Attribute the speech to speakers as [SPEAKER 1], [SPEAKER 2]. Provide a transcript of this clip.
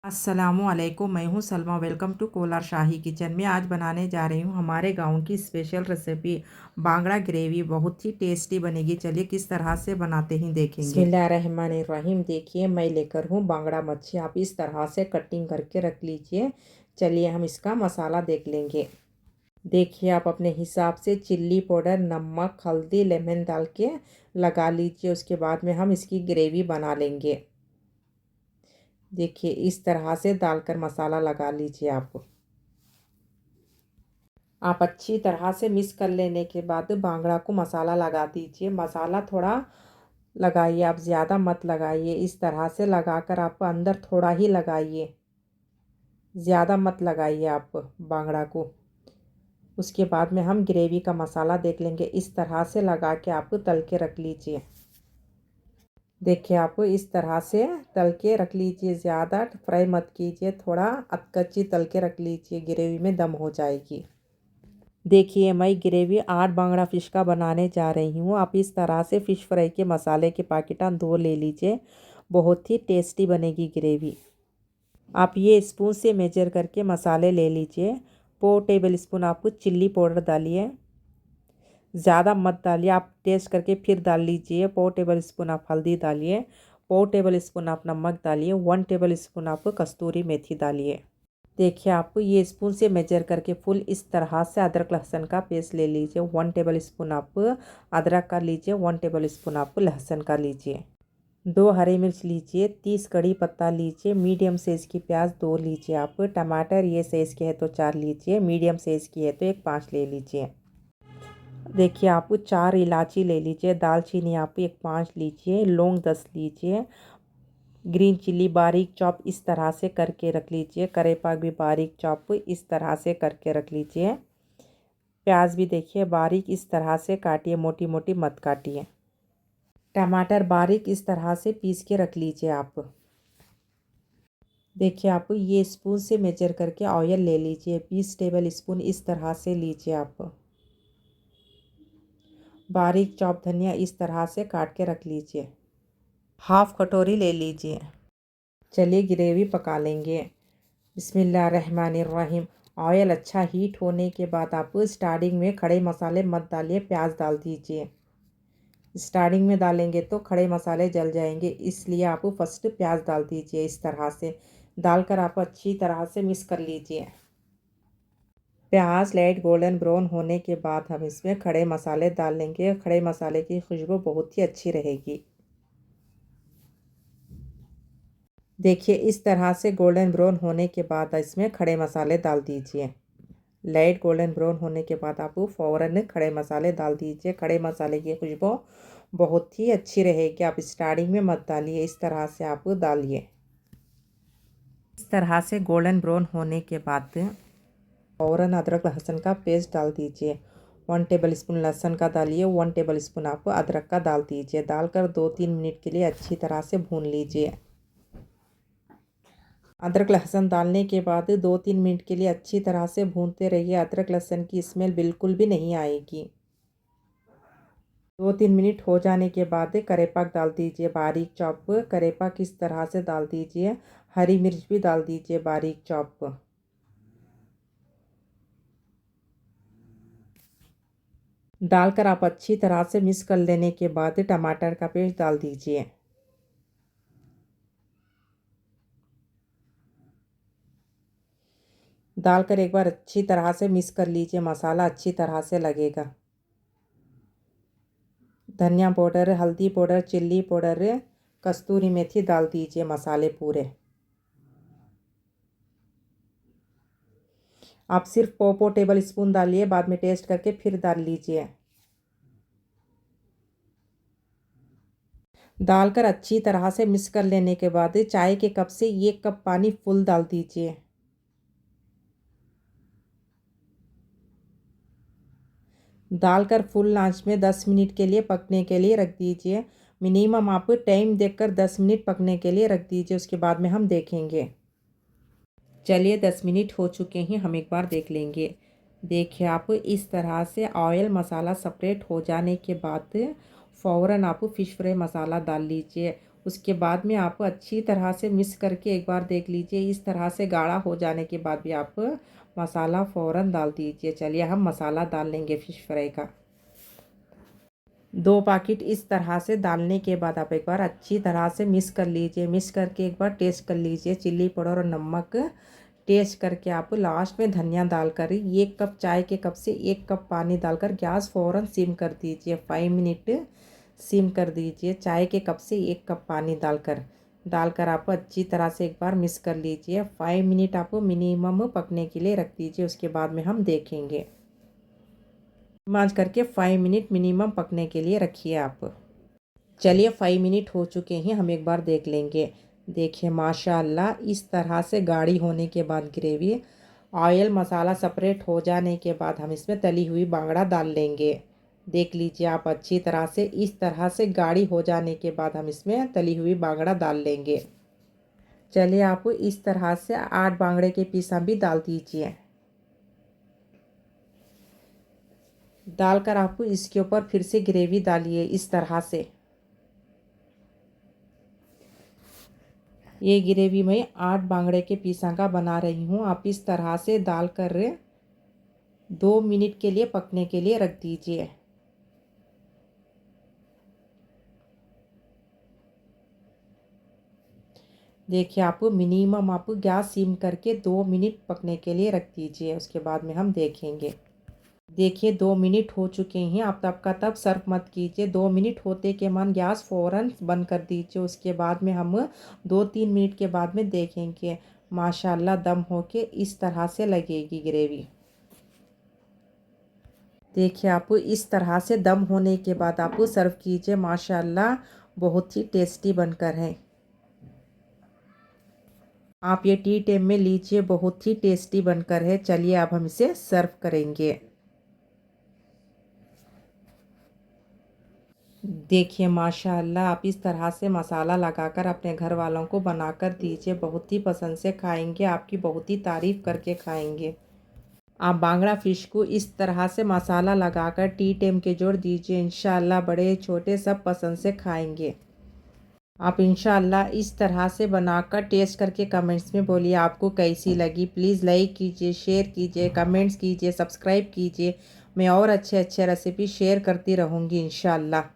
[SPEAKER 1] अस्सलामुअलैकुम, मैं हूँ Salma. Welcome to Kolar Shahi kitchen में। आज बनाने जा रही हूँ हमारे गांव की स्पेशल रेसिपी बांगड़ा ग्रेवी। बहुत ही टेस्टी बनेगी। चलिए किस तरह से बनाते ही देखेंगे। बिस्मिल्लाहिर्रहमानिर्रहीम। देखिए मैं लेकर हूँ बांगड़ा मच्छी। आप इस तरह से कटिंग करके रख लीजिए। चलिए हम इसका मसाला देख लेंगे। देखिए आप अपने हिसाब से चिल्ली पाउडर, नमक, हल्दी, लेमन डाल के लगा लीजिए। उसके बाद में हम इसकी ग्रेवी बना लेंगे। देखिए इस तरह से डालकर मसाला लगा लीजिए। आप अच्छी तरह से मिक्स कर लेने के बाद बांगड़ा को मसाला लगा दीजिए। मसाला थोड़ा लगाइए, आप ज़्यादा मत लगाइए। इस तरह से लगाकर आप अंदर थोड़ा ही लगाइए, ज़्यादा मत लगाइए आप बांगड़ा को। उसके बाद में हम ग्रेवी का मसाला देख लेंगे। इस तरह से लगा के आप तल के रख लीजिए। देखिए आप इस तरह से तल के रख लीजिए। ज़्यादा फ्राई मत कीजिए, थोड़ा कच्ची तल के रख लीजिए, ग्रेवी में दम हो जाएगी। देखिए मैं ग्रेवी 8 बांगड़ा फ़िश का बनाने जा रही हूँ। आप इस तरह से फ़िश फ्राई के मसाले के पैकेट 2 ले लीजिए। बहुत ही टेस्टी बनेगी ग्रेवी। आप ये स्पून से मेजर करके मसाले ले लीजिए। 4 टेबल स्पून आप चिल्ली पाउडर डालिए, ज़्यादा मत डालिए। आप टेस्ट करके फिर डाल लीजिए। 4 टेबल स्पून आप हल्दी डालिए। 4 टेबल स्पून आप नमक डालिए। 1 टेबल स्पून आप कस्तूरी मेथी डालिए। देखिए आप ये स्पून से मेजर करके फुल इस तरह से अदरक लहसुन का पेस्ट ले लीजिए। 1 टेबल स्पून आप अदरक का लीजिए। 1 टेबल स्पून आप लहसुन का लीजिए। 2 हरी मिर्च लीजिए। 30 कड़ी पत्ता लीजिए। मीडियम साइज़ की प्याज 2 लीजिए। आप टमाटर ये साइज़ के है तो 4 लीजिए। मीडियम साइज़ की है तो एक 5 ले लीजिए। देखिए आप 4 इलायची ले लीजिए। दालचीनी आप एक 5 लीजिए। लौंग 10 लीजिए। ग्रीन चिल्ली बारीक चॉप इस तरह से करके रख लीजिए। करेपाक भी बारीक चॉप इस तरह से करके रख लीजिए। प्याज भी देखिए बारीक इस तरह से काटिए, मोटी मोटी मत काटिए। टमाटर बारीक इस तरह से पीस के रख लीजिए। आप देखिए आप ये स्पून से मेजर करके ऑयल ले लीजिए। 20 टेबल स्पून इस तरह से लीजिए। आप बारीक चॉप धनिया इस तरह से काट के रख लीजिए। हाफ कटोरी ले लीजिए। चलिए ग्रेवी पका लेंगे। बिस्मिल्लाहिर्रहमानिर्रहीम। ऑयल अच्छा हीट होने के बाद आप स्टार्टिंग में खड़े मसाले मत डालिए, प्याज डाल दीजिए। स्टार्टिंग में डालेंगे तो खड़े मसाले जल जाएंगे, इसलिए आप फर्स्ट प्याज डाल दीजिए। इस तरह से डालकर आप अच्छी तरह से मिक्स कर लीजिए। प्याज लाइट गोल्डन ब्राउन होने के बाद हम इसमें खड़े मसाले डाल लेंगे। खड़े मसाले की खुशबू बहुत ही अच्छी रहेगी। देखिए इस तरह से गोल्डन ब्राउन होने के बाद इसमें खड़े मसाले डाल दीजिए। लाइट गोल्डन ब्राउन होने के बाद आप फ़ौरन खड़े मसाले डाल दीजिए। खड़े मसाले की खुशबू बहुत ही अच्छी रहेगी। आप स्टार्टिंग में मत डालिए, इस तरह से आप डालिए। इस तरह से गोल्डन ब्राउन होने के बाद फ़ौरन अदरक लहसुन का पेस्ट डाल दीजिए। 1 टेबल स्पून लहसुन का डालिए। 1 टेबल स्पून आप अदरक का डाल दीजिए। डालकर 2-3 मिनट के लिए अच्छी तरह से भून लीजिए। अदरक लहसुन डालने के बाद 2-3 मिनट के लिए अच्छी तरह से भूनते रहिए। अदरक लहसुन की स्मेल बिल्कुल भी नहीं आएगी। 2-3 मिनट हो जाने के बाद करेपाक डाल दीजिए, बारीक चॉप। करेपाक इस तरह से डाल दीजिए। हरी मिर्च भी डाल दीजिए बारीक चॉप। डालकर आप अच्छी तरह से मिक्स कर लेने के बाद टमाटर का पेस्ट डाल दीजिए। डालकर एक बार अच्छी तरह से मिक्स कर लीजिए। मसाला अच्छी तरह से लगेगा। धनिया पाउडर, हल्दी पाउडर, चिल्ली पाउडर, कस्तूरी मेथी डाल दीजिए। मसाले पूरे आप सिर्फ पो टेबल स्पून डालिए, बाद में टेस्ट करके फिर डाल लीजिए। डालकर अच्छी तरह से मिक्स कर लेने के बाद चाय के कप से 1 कप पानी फुल डाल दीजिए। डालकर फुल आंच में 10 मिनट के लिए पकने के लिए रख दीजिए। मिनिमम आप टाइम देखकर 10 मिनट पकने के लिए रख दीजिए। उसके बाद में हम देखेंगे। चलिए 10 मिनट हो चुके हैं, हम एक बार देख लेंगे। देखिए आप इस तरह से ऑयल मसाला सेपरेट हो जाने के बाद फ़ौरन आप फ़िश फ्राई मसाला डाल लीजिए। उसके बाद में आप अच्छी तरह से मिक्स करके एक बार देख लीजिए। इस तरह से गाढ़ा हो जाने के बाद भी आप मसाला फ़ौरन डाल दीजिए। चलिए हम मसाला डाल लेंगे फ़िश फ्राई का। 2 पैकेट इस तरह से डालने के बाद आप एक बार अच्छी तरह से मिक्स कर लीजिए। मिक्स करके एक बार टेस्ट कर लीजिए चिल्ली पाउडर और नमक टेस्ट करके आप लास्ट में धनिया डालकर 1 कप चाय के कप से 1 कप पानी डालकर गैस फ़ौरन सिम कर दीजिए। 5 मिनट सिम कर दीजिए। चाय के कप से 1 कप पानी डालकर आप अच्छी तरह से एक बार मिक्स कर लीजिए। 5 मिनट आप मिनिमम पकने के लिए रख दीजिए। उसके बाद में हम देखेंगे। मांझ करके 5 मिनट मिनिमम पकने के लिए रखिए आप। चलिए 5 मिनट हो चुके हैं, हम एक बार देख लेंगे। देखिए माशाल्लाह इस तरह से गाढ़ी होने के बाद ग्रेवी ऑयल मसाला सेपरेट हो जाने के बाद हम इसमें तली हुई बांगड़ा डाल लेंगे। देख लीजिए आप अच्छी तरह से इस तरह से गाढ़ी हो जाने के बाद हम इसमें तली हुई बांगड़ा डाल लेंगे। चलिए आप इस तरह से 8 बांगड़े के पीस हम भी डाल दीजिए। डालकर आप इसके ऊपर फिर से ग्रेवी डालिए इस तरह से। ये ग्रेवी मैं 8 बांगड़े के पीसा का बना रही हूँ। आप इस तरह से डालकर 2 मिनट के लिए पकने के लिए रख दीजिए। देखिए आप मिनिमम आप गैस सिम करके 2 मिनट पकने के लिए रख दीजिए। उसके बाद में हम देखेंगे। देखिए 2 मिनट हो चुके हैं। आप तब का तब सर्व मत कीजिए। 2 मिनट होते के मन गैस फ़ौरन बंद कर दीजिए। उसके बाद में हम 2-3 मिनट के बाद में देखेंगे। माशाल्लाह दम होके इस तरह से लगेगी ग्रेवी। देखिए आप इस तरह से दम होने के बाद आप सर्व कीजिए। माशाल्लाह बहुत ही टेस्टी बनकर है। आप ये टी टाइम में लीजिए, बहुत ही टेस्टी बनकर है। चलिए अब हम इसे सर्व करेंगे। देखिए माशाल्लाह आप इस तरह से मसाला लगाकर अपने घर वालों को बनाकर दीजिए, बहुत ही पसंद से खाएंगे, आपकी बहुत ही तारीफ़ करके खाएंगे। आप बांगड़ा फ़िश को इस तरह से मसाला लगाकर टी टाइम के जोड़ दीजिए, इंशाल्लाह बड़े छोटे सब पसंद से खाएंगे। आप इंशाल्लाह इस तरह से बनाकर टेस्ट करके कमेंट्स में बोलिए आपको कैसी लगी। प्लीज़ लाइक कीजिए, शेयर कीजिए, कमेंट्स कीजिए, सब्सक्राइब कीजिए। मैं और अच्छे अच्छे रेसिपी शेयर करती रहूँगी इंशाल्लाह।